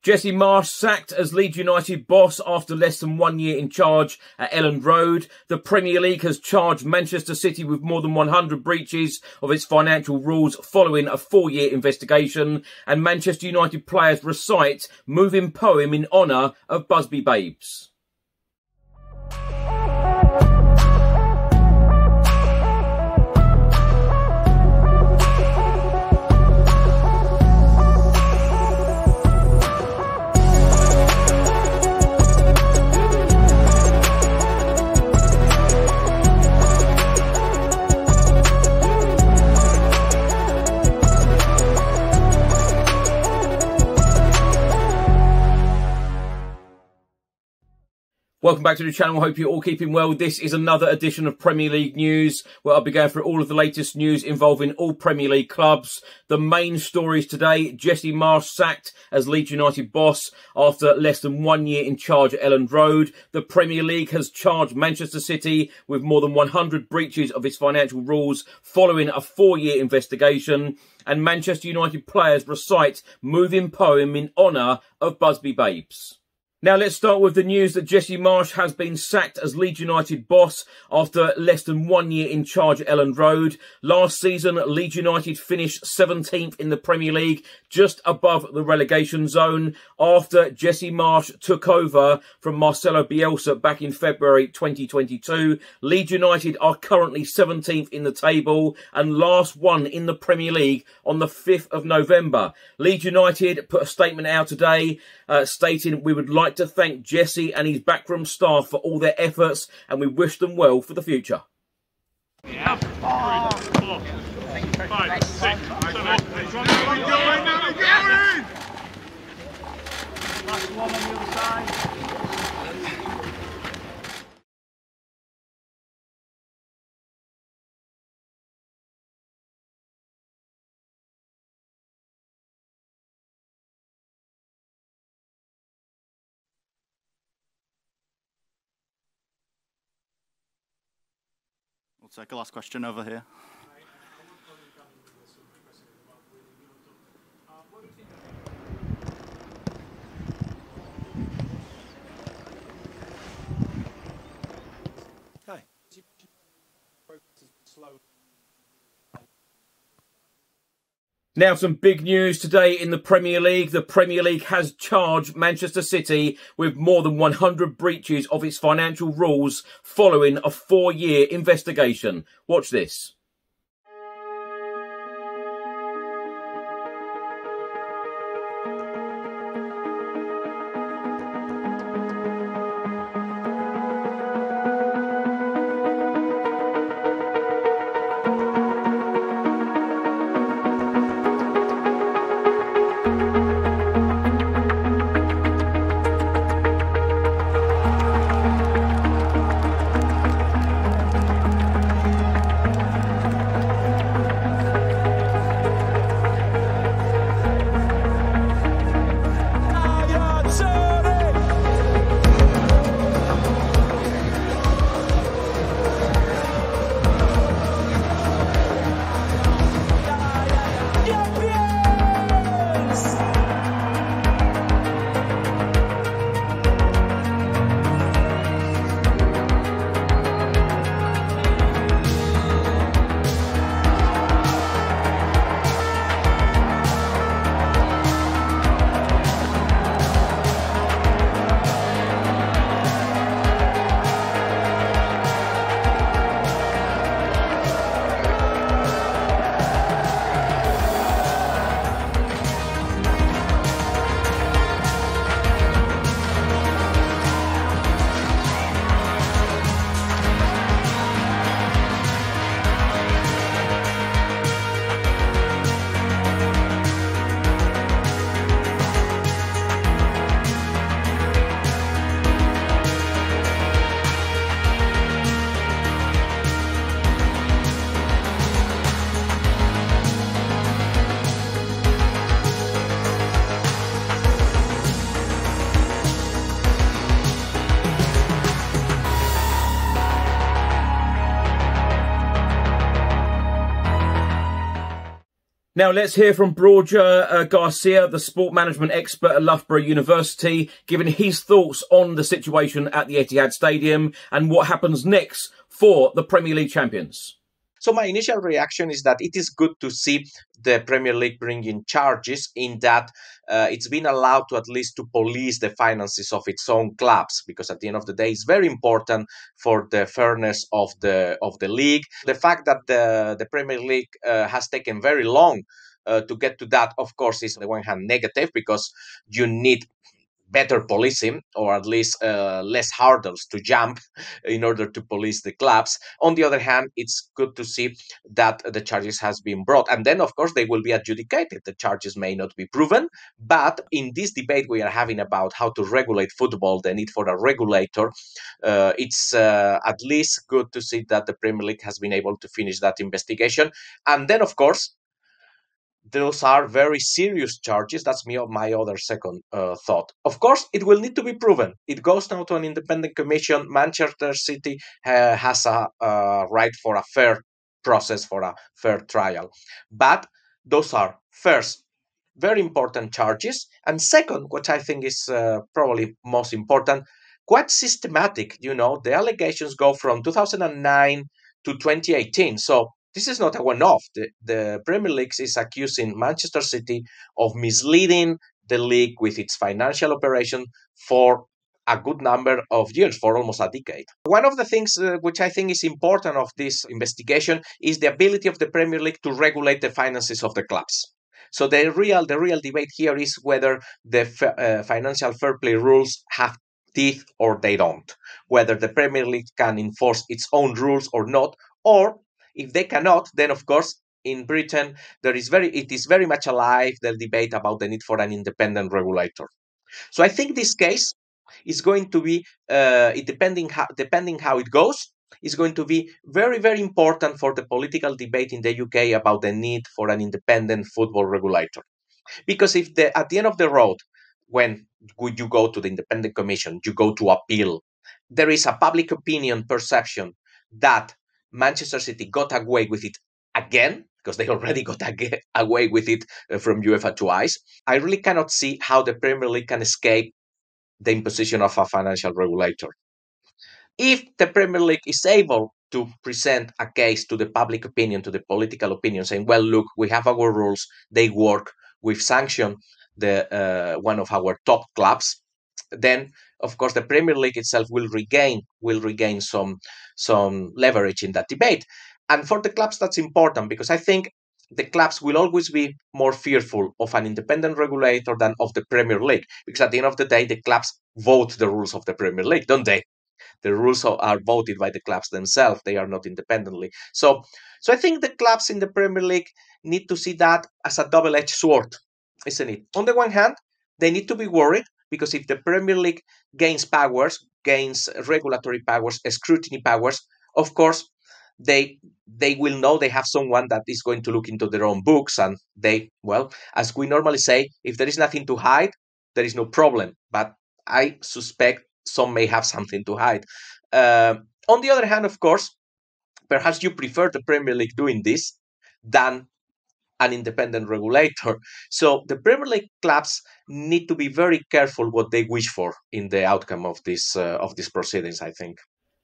Jesse Marsch sacked as Leeds United boss after less than 1 year in charge at Elland Road. The Premier League has charged Manchester City with more than 100 breaches of its financial rules following a 4-year investigation. And Manchester United players recite moving poem in honour of Busby babes. Welcome back to the channel. Hope you're all keeping well. This is another edition of Premier League news, where I'll be going through all of the latest news involving all Premier League clubs. The main stories today: Jesse Marsch sacked as Leeds United boss after less than 1 year in charge at Elland Road. The Premier League has charged Manchester City with more than 100 breaches of its financial rules following a 4-year investigation. And Manchester United players recite moving poem in honour of Busby babes. Now let's start with the news that Jesse Marsch has been sacked as Leeds United boss after less than 1 year in charge at Elland Road. Last season, Leeds United finished 17th in the Premier League, just above the relegation zone, after Jesse Marsch took over from Marcelo Bielsa back in February 2022. Leeds United are currently 17th in the table and last one in the Premier League on the 5th of November. Leeds United put a statement out today stating, "We would like to thank Jesse and his backroom staff for all their efforts, and we wish them well for the future." Yeah. 3, 4, 5, 6, 7, 8. Last one on the other side. We'll take a last question over here. Hi. Now some big news today in the Premier League. The Premier League has charged Manchester City with more than 100 breaches of its financial rules following a 4-year investigation. Watch this. Now let's hear from Borja Garcia, the sport management expert at Loughborough University, giving his thoughts on the situation at the Etihad Stadium and what happens next for the Premier League champions. So my initial reaction is that it is good to see the Premier League bringing charges in that it's been allowed to at least to police the finances of its own clubs, because at the end of the day, it's very important for the fairness of the league. The fact that the Premier League has taken very long to get to that, of course, is on the one hand negative, because you need better policing, or at least less hurdles to jump in order to police the clubs. On the other hand, it's good to see that the charges has been brought, and then of course they will be adjudicated. The charges may not be proven, but in this debate we are having about how to regulate football, the need for a regulator, it's at least good to see that the Premier League has been able to finish that investigation. And then of course those are very serious charges. That's my other second thought. Of course, it will need to be proven. It goes now to an independent commission. Manchester City has a right for a fair process, for a fair trial. But those are, first, very important charges. And second, what I think is probably most important, quite systematic. You know, the allegations go from 2009 to 2018. So this is not a one-off. The Premier League is accusing Manchester City of misleading the league with its financial operation for a good number of years, for almost a decade. One of the things which I think is important of this investigation is the ability of the Premier League to regulate the finances of the clubs. So the real debate here is whether the financial fair play rules have teeth or they don't, whether the Premier League can enforce its own rules or not, or if they cannot, then of course in Britain it is very much alive, the debate about the need for an independent regulator. So I think this case is going to be, depending how it goes, is going to be very, very important for the political debate in the UK about the need for an independent football regulator. Because if at the end of the road, when you go to the independent commission, you go to appeal, there is a public opinion perception that Manchester City got away with it again, because they already got away with it from UEFA twice, I really cannot see how the Premier League can escape the imposition of a financial regulator. If the Premier League is able to present a case to the public opinion, to the political opinion, saying, well, look, we have our rules, they work, we've sanctioned one of our top clubs, then of course the Premier League itself will regain some leverage in that debate. And for the clubs that's important, because I think the clubs will always be more fearful of an independent regulator than of the Premier League, because at the end of the day the clubs vote the rules of the Premier League, don't they? The rules are voted by the clubs themselves, they are not independently. So I think the clubs in the Premier League need to see that as a double-edged sword, isn't it? On the one hand, they need to be worried, because if the Premier League gains powers, gains regulatory powers, scrutiny powers, of course, they will know they have someone that is going to look into their own books, and they, well, as we normally say, if there is nothing to hide, there is no problem. But I suspect some may have something to hide. On the other hand, of course, perhaps you prefer the Premier League doing this than an independent regulator. So the Premier League clubs need to be very careful what they wish for in the outcome of these proceedings, I think.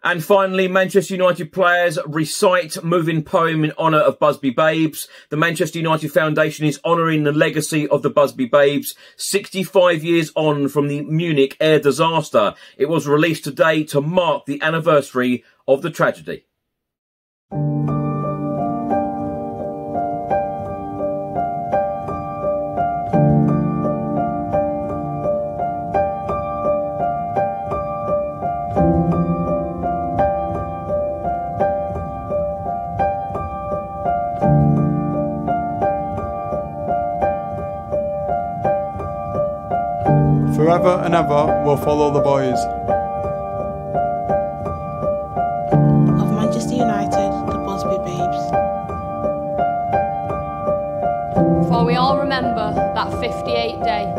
And finally, Manchester United players recite moving poem in honour of Busby Babes. The Manchester United Foundation is honouring the legacy of the Busby Babes 65 years on from the Munich air disaster. It was released today to mark the anniversary of the tragedy. Forever and ever will follow the boys. Of Manchester United, the Busby Babes. For we all remember that 58 day.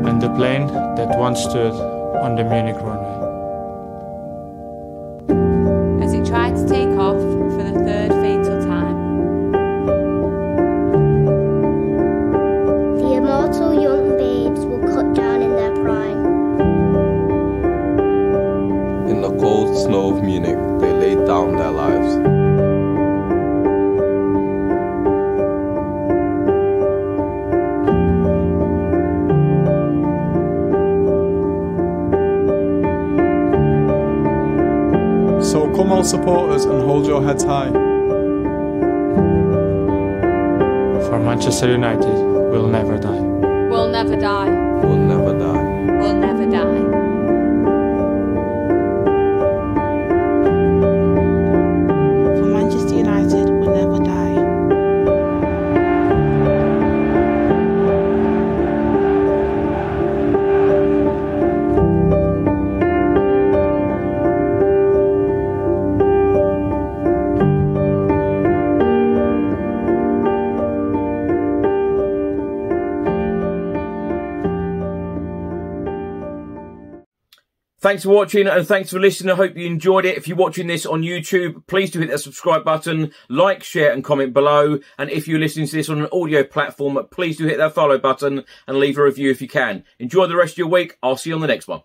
And the plane that once stood on the Munich runway. As it tried to take off for the third fatal time. flow of Munich, they laid down their lives. So come all supporters and hold your heads high. For Manchester United, we'll never die. We'll never die. We'll never die. We'll never die. For Manchester United will never die. Thanks for watching and thanks for listening. I hope you enjoyed it. If you're watching this on YouTube, please do hit that subscribe button, like, share and comment below. And if you're listening to this on an audio platform, please do hit that follow button and leave a review if you can. Enjoy the rest of your week. I'll see you on the next one.